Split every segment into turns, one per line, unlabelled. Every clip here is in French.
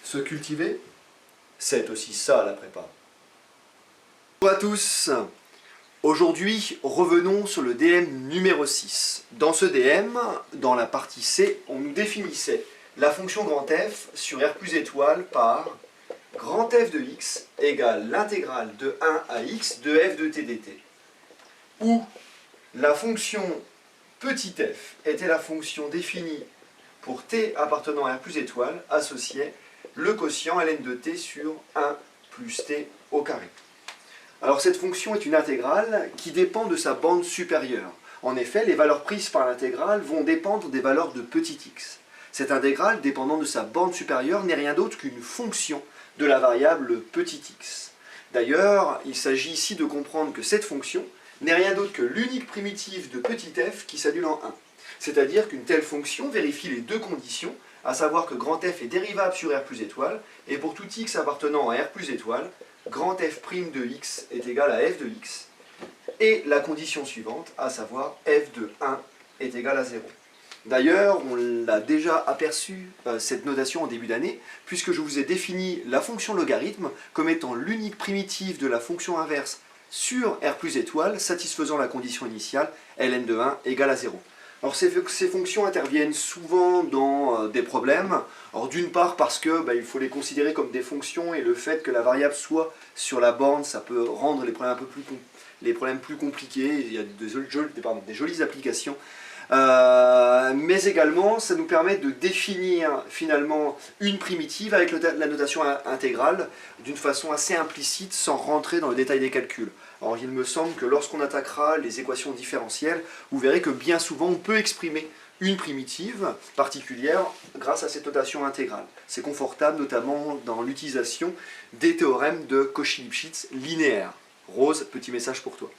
Se cultiver, c'est aussi ça la prépa. Bonjour à tous. Aujourd'hui, revenons sur le DM numéro 6. Dans ce DM, dans la partie C, on nous définissait la fonction grand F sur R plus étoile par grand F de x égale l'intégrale de 1 à x de f de t dt. Où la fonction petit f était la fonction définie pour t appartenant à R plus étoile associée le quotient ln de t sur 1 plus t au carré. Alors cette fonction est une intégrale qui dépend de sa bande supérieure. En effet, les valeurs prises par l'intégrale vont dépendre des valeurs de petit x. Cette intégrale, dépendant de sa bande supérieure, n'est rien d'autre qu'une fonction de la variable petit x. D'ailleurs, il s'agit ici de comprendre que cette fonction n'est rien d'autre que l'unique primitive de petit f qui s'annule en 1. C'est-à-dire qu'une telle fonction vérifie les deux conditions, à savoir que grand f est dérivable sur R plus étoile, et pour tout x appartenant à R plus étoile, grand f' de x est égal à f de x, et la condition suivante, à savoir f de 1 est égal à 0. D'ailleurs, on l'a déjà aperçu, cette notation en début d'année, puisque je vous ai défini la fonction logarithme comme étant l'unique primitive de la fonction inverse sur R plus étoile, satisfaisant la condition initiale, ln de 1 égale à 0. Alors ces fonctions interviennent souvent dans des problèmes. Alors d'une part parce que il faut les considérer comme des fonctions et le fait que la variable soit sur la borne, ça peut rendre les problèmes plus compliqués. Il y a des jolies applications. Mais également, ça nous permet de définir finalement une primitive avec la notation intégrale d'une façon assez implicite sans rentrer dans le détail des calculs. Alors il me semble que lorsqu'on attaquera les équations différentielles, vous verrez que bien souvent on peut exprimer une primitive particulière grâce à cette notation intégrale. C'est confortable notamment dans l'utilisation des théorèmes de Cauchy-Lipschitz linéaires. Rose, petit message pour toi.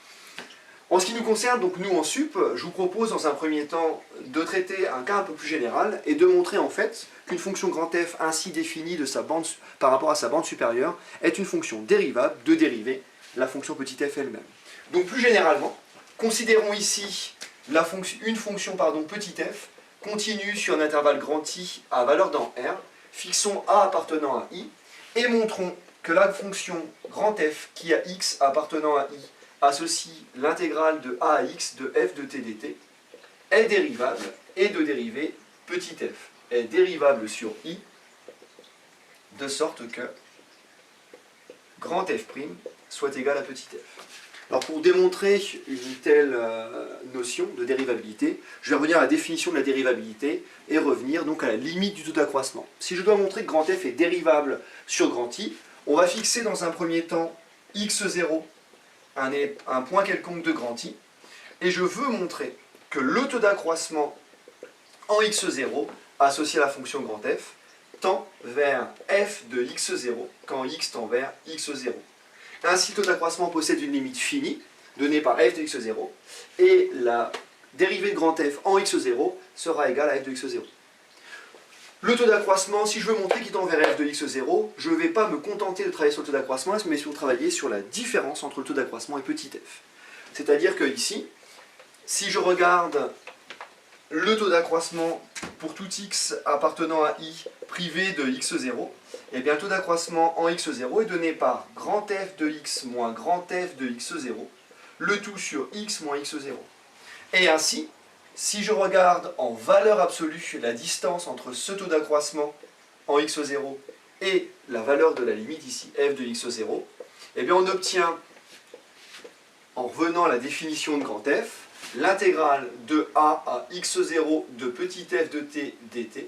En ce qui nous concerne, donc nous en sup, je vous propose dans un premier temps de traiter un cas un peu plus général et de montrer en fait qu'une fonction grand f ainsi définie par rapport à sa bande supérieure est une fonction dérivable de dériver la fonction petit f elle-même. Donc plus généralement, considérons ici une fonction petit f continue sur un intervalle grand I à valeur dans R, fixons a appartenant à I et montrons que la fonction grand f qui a x appartenant à I associe l'intégrale de a à x de f de t dt est dérivable et de dériver petit f est dérivable sur I de sorte que grand f' soit égal à petit f. Alors pour démontrer une telle notion de dérivabilité, je vais revenir à la définition de la dérivabilité et revenir donc à la limite du taux d'accroissement. Si je dois montrer que grand f est dérivable sur grand I, on va fixer dans un premier temps x0, un point quelconque de grand I, et je veux montrer que le taux d'accroissement en x0 associé à la fonction grand f tend vers f de x0 quand x tend vers x0. Ainsi, le taux d'accroissement possède une limite finie, donnée par f de x0, et la dérivée de grand f en x0 sera égale à f de x0. Le taux d'accroissement, si je veux montrer qu'il tend vers f de x0, je ne vais pas me contenter de travailler sur le taux d'accroissement, mais sur travailler sur la différence entre le taux d'accroissement et petit f. C'est-à-dire que ici, si je regarde le taux d'accroissement pour tout x appartenant à I privé de x0, eh bien le taux d'accroissement en x0 est donné par grand f de x moins grand f de x0, le tout sur x moins x0. Et ainsi, si je regarde en valeur absolue la distance entre ce taux d'accroissement en x0 et la valeur de la limite ici, f de x0, eh bien on obtient, en revenant à la définition de grand f, l'intégrale de a à x0 de petit f de t dt,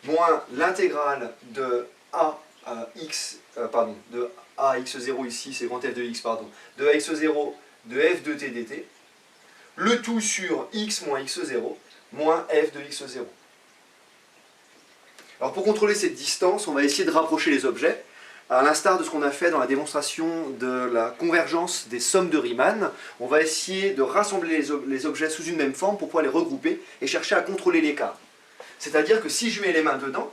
moins l'intégrale de a à x0 ici, c'est grand f de x, de a x0 de f de t dt, le tout sur x moins x0, moins f de x0. Alors pour contrôler cette distance, on va essayer de rapprocher les objets, à l'instar de ce qu'on a fait dans la démonstration de la convergence des sommes de Riemann. On va essayer de rassembler les objets sous une même forme pour pouvoir les regrouper et chercher à contrôler l'écart. C'est-à-dire que si je mets les mains dedans,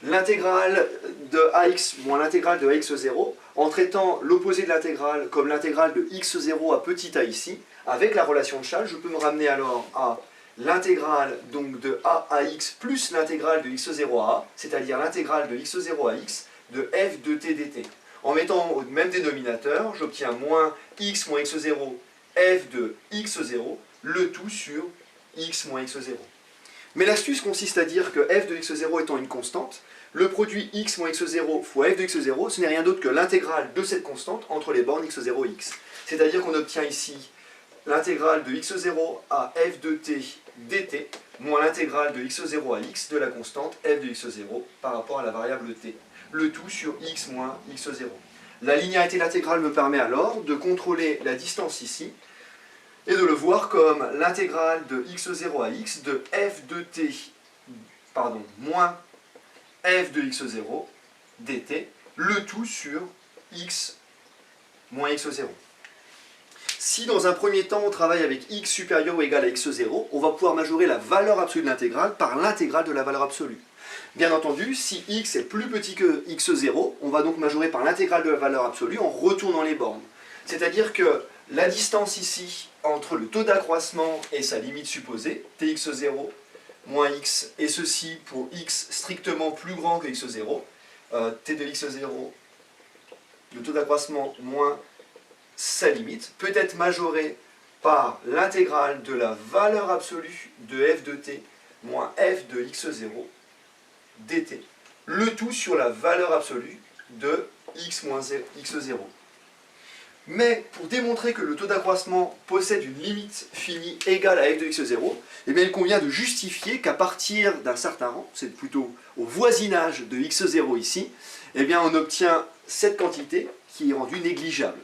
l'intégrale de ax moins l'intégrale de ax0, en traitant l'opposé de l'intégrale comme l'intégrale de x0 à petit a ici, avec la relation de Chasles, je peux me ramener alors à l'intégrale donc de a à x plus l'intégrale de x0 à a, c'est-à-dire l'intégrale de x0 à x de f de t dt. En mettant au même dénominateur, j'obtiens moins x moins x0 f de x0, le tout sur x moins x0. Mais l'astuce consiste à dire que f de x0 étant une constante, le produit x moins x0 fois f de x0, ce n'est rien d'autre que l'intégrale de cette constante entre les bornes x0 et x. C'est-à-dire qu'on obtient ici l'intégrale de x0 à f de t dt moins l'intégrale de x0 à x de la constante f de x0 par rapport à la variable t. Le tout sur x moins x0. La linéarité latégrale me permet alors de contrôler la distance ici et de le voir comme l'intégrale de x0 à x de f de t moins f de x0 dt, le tout sur x moins x0. Si dans un premier temps on travaille avec x supérieur ou égal à x0, on va pouvoir majorer la valeur absolue de l'intégrale par l'intégrale de la valeur absolue. Bien entendu, si x est plus petit que x0, on va donc majorer par l'intégrale de la valeur absolue en retournant les bornes. C'est-à-dire que la distance ici entre le taux d'accroissement et sa limite supposée, tx0 moins x, et ceci pour x strictement plus grand que x0, t de x0, le taux d'accroissement moins sa limite, peut être majoré par l'intégrale de la valeur absolue de f de t moins f de x0 dt, le tout sur la valeur absolue de x moins x0. Mais pour démontrer que le taux d'accroissement possède une limite finie égale à f de x0, eh bien il convient de justifier qu'à partir d'un certain rang, c'est plutôt au voisinage de x0 ici, eh bien on obtient cette quantité qui est rendue négligeable.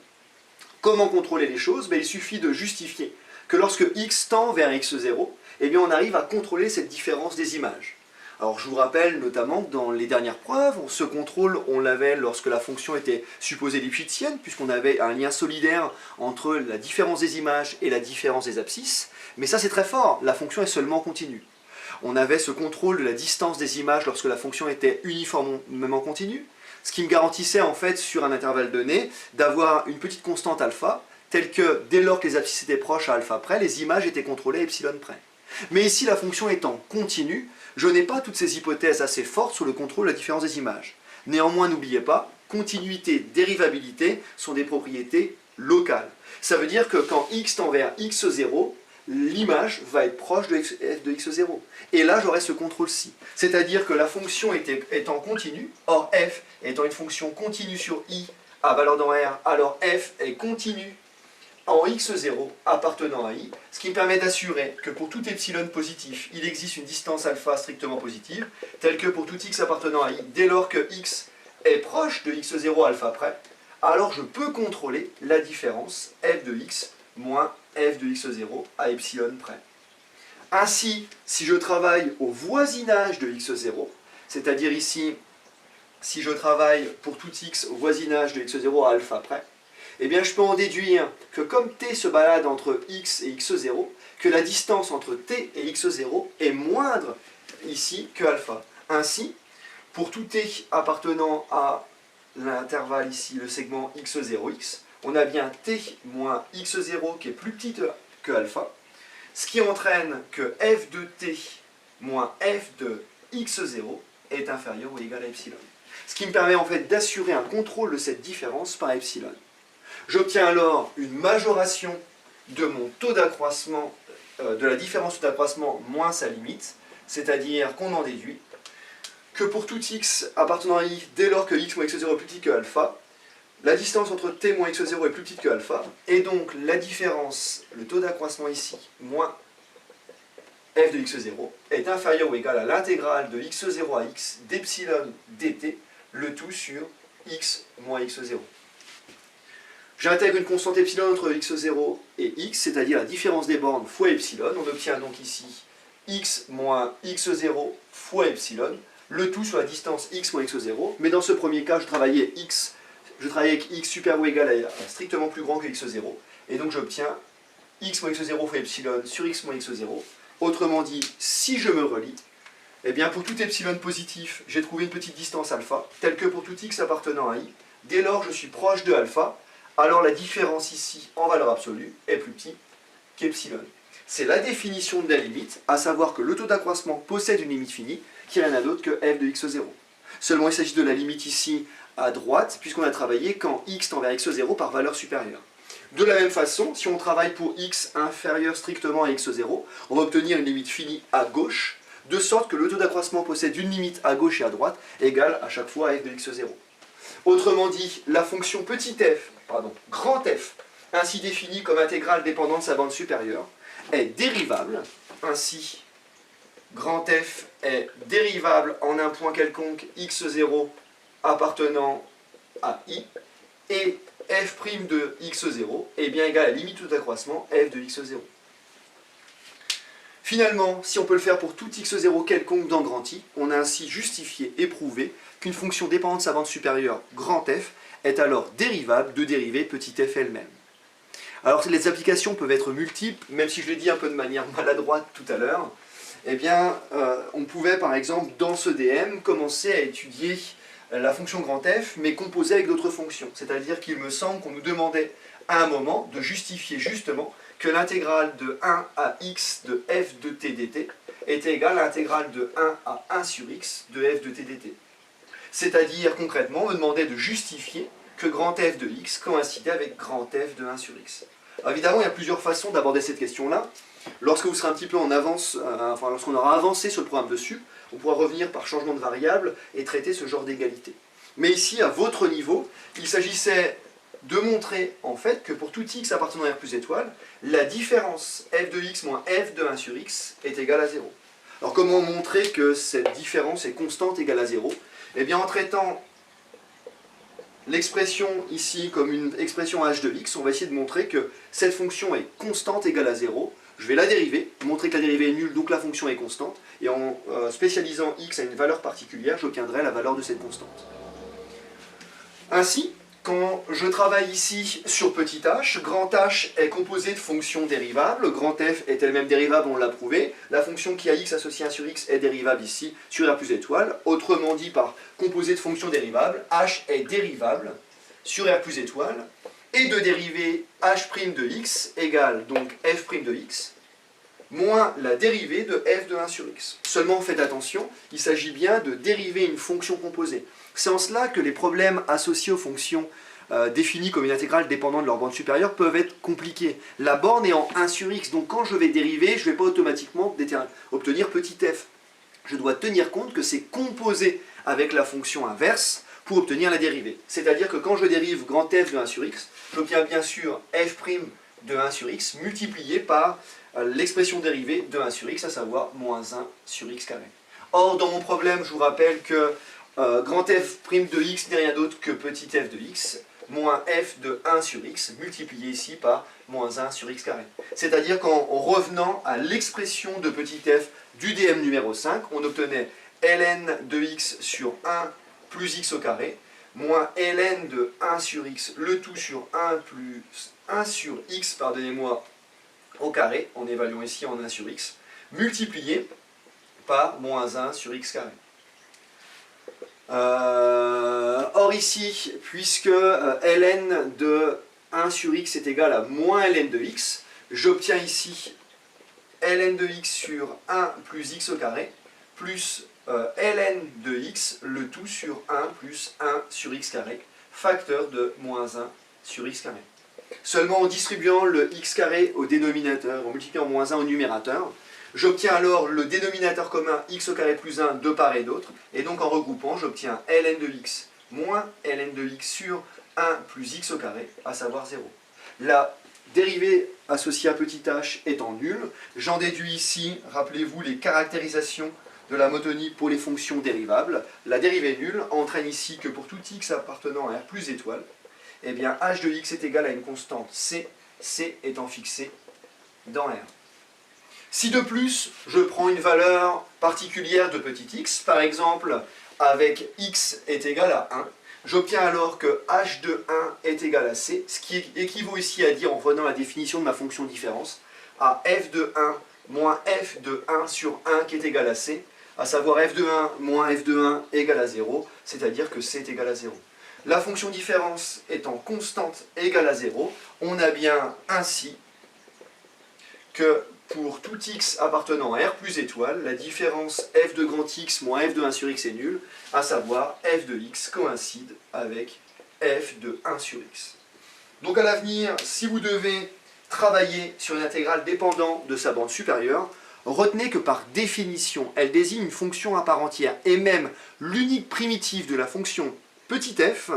Comment contrôler les choses? Il suffit de justifier que lorsque x tend vers x0, eh bien on arrive à contrôler cette différence des images. Alors je vous rappelle notamment que dans les dernières preuves, ce contrôle, on l'avait lorsque la fonction était supposée lipschitzienne, puisqu'on avait un lien solidaire entre la différence des images et la différence des abscisses. Mais ça c'est très fort, la fonction est seulement continue. On avait ce contrôle de la distance des images lorsque la fonction était uniformément continue, ce qui me garantissait en fait sur un intervalle donné d'avoir une petite constante alpha, telle que dès lors que les abscisses étaient proches à alpha près, les images étaient contrôlées à epsilon près. Mais ici, la fonction étant continue, je n'ai pas toutes ces hypothèses assez fortes sur le contrôle de la différence des images. Néanmoins, n'oubliez pas, continuité, dérivabilité sont des propriétés locales. Ça veut dire que quand x tend vers x0, l'image va être proche de f de x0. Et là, j'aurai ce contrôle-ci. C'est-à-dire que la fonction étant continue, or f étant une fonction continue sur i à valeur dans R, alors f est continue en x0 appartenant à i, ce qui me permet d'assurer que pour tout epsilon positif, il existe une distance alpha strictement positive, telle que pour tout x appartenant à i, dès lors que x est proche de x0 alpha près, alors je peux contrôler la différence f de x moins f de x0 à epsilon près. Ainsi, si je travaille au voisinage de x0, c'est-à-dire ici, si je travaille pour tout x au voisinage de x0 à alpha près, eh bien je peux en déduire que comme t se balade entre x et x0, que la distance entre t et x0 est moindre ici que alpha. Ainsi, pour tout t appartenant à l'intervalle ici, le segment x0x, on a bien t moins x0 qui est plus petit que alpha, ce qui entraîne que f de t moins f de x0 est inférieur ou égal à epsilon. Ce qui me permet en fait d'assurer un contrôle de cette différence par epsilon. J'obtiens alors une majoration de mon taux d'accroissement, de la différence d'accroissement moins sa limite, c'est-à-dire qu'on en déduit que pour tout x appartenant à i, dès lors que x moins x0 est plus petit que alpha, la distance entre t moins x0 est plus petite que alpha, et donc la différence, le taux d'accroissement ici, moins f de x0, est inférieur ou égal à l'intégrale de x0 à x d'epsilon dt, le tout sur x moins x0. J'intègre une constante epsilon entre x0 et x, c'est-à-dire la différence des bornes fois epsilon. On obtient donc ici x moins x0 fois epsilon, le tout sur la distance x moins x0. Mais dans ce premier cas, je travaillais avec x supérieur ou égal à strictement plus grand que x0. Et donc j'obtiens x moins x0 fois epsilon sur x moins x0. Autrement dit, si je me relie, eh bien pour tout epsilon positif, j'ai trouvé une petite distance alpha, telle que pour tout x appartenant à i. Dès lors, je suis proche de alpha. Alors la différence ici, en valeur absolue, est plus petite qu'epsilon. c'est la définition de la limite, à savoir que le taux d'accroissement possède une limite finie, qui n'est rien d'autre que f de x0. Seulement il s'agit de la limite ici à droite, puisqu'on a travaillé quand x tend vers x0 par valeur supérieure. De la même façon, si on travaille pour x inférieur strictement à x0, on va obtenir une limite finie à gauche, de sorte que le taux d'accroissement possède une limite à gauche et à droite, égale à chaque fois à f de x0. Autrement dit, la fonction grand f, ainsi définie comme intégrale dépendant de sa bande supérieure, est dérivable, ainsi grand f est dérivable en un point quelconque x0 appartenant à i, et f' de x0 est bien égal à la limite de accroissement f de x0. Finalement, si on peut le faire pour tout x0 quelconque dans grand I, on a ainsi justifié et prouvé qu'une fonction dépendante de sa bande supérieure grand f est alors dérivable de dérivée petit f elle-même. Alors les applications peuvent être multiples, même si je l'ai dit un peu de manière maladroite tout à l'heure. Eh bien, on pouvait par exemple dans ce DM commencer à étudier la fonction grand f, mais composée avec d'autres fonctions. C'est-à-dire qu'il me semble qu'on nous demandait à un moment de justifier justement que l'intégrale de 1 à x de f de t dt était égale à l'intégrale de 1 à 1 sur x de f de t dt. C'est-à-dire concrètement, on me demandait de justifier que grand f de x coïncidait avec grand f de 1 sur x. Alors évidemment, il y a plusieurs façons d'aborder cette question-là. Lorsque vous serez un petit peu en avance, lorsqu'on aura avancé sur le programme de sup, on pourra revenir par changement de variable et traiter ce genre d'égalité. Mais ici, à votre niveau, il s'agissait de montrer en fait que pour tout x appartenant à R plus étoile, la différence f de x moins f de 1 sur x est égale à 0. Alors comment montrer que cette différence est constante égale à 0? Eh bien en traitant l'expression ici comme une expression h de x, on va essayer de montrer que cette fonction est constante égale à 0. Je vais la dériver, montrer que la dérivée est nulle, donc la fonction est constante, et en spécialisant x à une valeur particulière, j'obtiendrai la valeur de cette constante. Ainsi, quand je travaille ici sur petit h, grand h est composé de fonctions dérivables, grand f est elle-même dérivable, on l'a prouvé, la fonction qui a x associée à 1 sur x est dérivable ici sur R plus étoile, autrement dit par composé de fonctions dérivables, h est dérivable sur R plus étoile, et de dérivée h' de x égale donc f' de x, moins la dérivée de f de 1 sur x. Seulement faites attention, il s'agit bien de dériver une fonction composée. C'est en cela que les problèmes associés aux fonctions définies comme une intégrale dépendant de leur bande supérieure peuvent être compliqués. La borne est en 1 sur x, donc quand je vais dériver, je ne vais pas automatiquement obtenir petit f. Je dois tenir compte que c'est composé avec la fonction inverse pour obtenir la dérivée. C'est-à-dire que quand je dérive grand f de 1 sur x, j'obtiens bien sûr f' de 1 sur x multiplié par l'expression dérivée de 1 sur x, à savoir moins 1 sur x carré. Or, dans mon problème, je vous rappelle que grand f' de x n'est rien d'autre que petit f de x, moins f de 1 sur x, multiplié ici par moins 1 sur x carré. C'est-à-dire qu'en revenant à l'expression de petit f du DM numéro 5, on obtenait ln de x sur 1 plus x au carré, moins ln de 1 sur x, le tout sur 1 plus 1 sur x, pardonnez-moi, au carré, en évaluant ici en 1 sur x, multiplié par moins 1 sur x carré. Or ici, puisque ln de 1 sur x est égal à moins ln de x, j'obtiens ici ln de x sur 1 plus x au carré, plus ln de x, le tout sur 1 plus 1 sur x carré, facteur de moins 1 sur x carré. Seulement en distribuant le x carré au dénominateur, en multipliant moins 1 au numérateur, j'obtiens alors le dénominateur commun x au carré plus 1 de part et d'autre, et donc en regroupant, j'obtiens ln de x moins ln de x sur 1 plus x au carré, à savoir 0. La dérivée associée à petit h étant nulle, j'en déduis ici, rappelez-vous, les caractérisations de la monotonie pour les fonctions dérivables. La dérivée nulle entraîne ici que pour tout x appartenant à R plus étoile, eh bien h de x est égal à une constante c, c étant fixée dans R. Si de plus, je prends une valeur particulière de petit x, par exemple avec x est égal à 1, j'obtiens alors que h de 1 est égal à c, ce qui équivaut ici à dire, en prenant la définition de ma fonction différence, à f de 1 moins f de 1 sur 1 qui est égal à c, à savoir f de 1 moins f de 1 égale à 0, c'est-à-dire que c est égal à 0. La fonction différence étant constante égale à 0, on a bien ainsi que pour tout x appartenant à R plus étoile, la différence f de grand x moins f de 1 sur x est nulle, à savoir f de x coïncide avec f de 1 sur x. Donc à l'avenir, si vous devez travailler sur une intégrale dépendant de sa bande supérieure, retenez que par définition, elle désigne une fonction à part entière, et même l'unique primitive de la fonction petit f,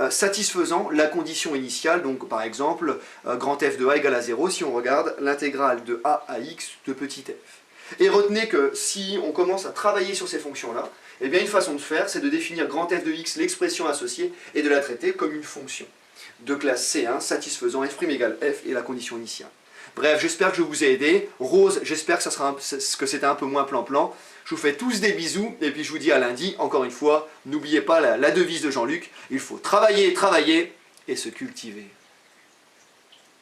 satisfaisant la condition initiale, donc par exemple, grand f de a égale à 0, si on regarde l'intégrale de a à x de petit f. Et retenez que si on commence à travailler sur ces fonctions-là, eh bien une façon de faire, c'est de définir grand f de x, l'expression associée, et de la traiter comme une fonction de classe C1 satisfaisant f' égale f et la condition initiale. Bref, j'espère que je vous ai aidé. Rose, j'espère que c'était un peu moins plan-plan. Je vous fais tous des bisous, et puis je vous dis à lundi. Encore une fois, n'oubliez pas la devise de Jean-Luc, il faut travailler, travailler, et se cultiver.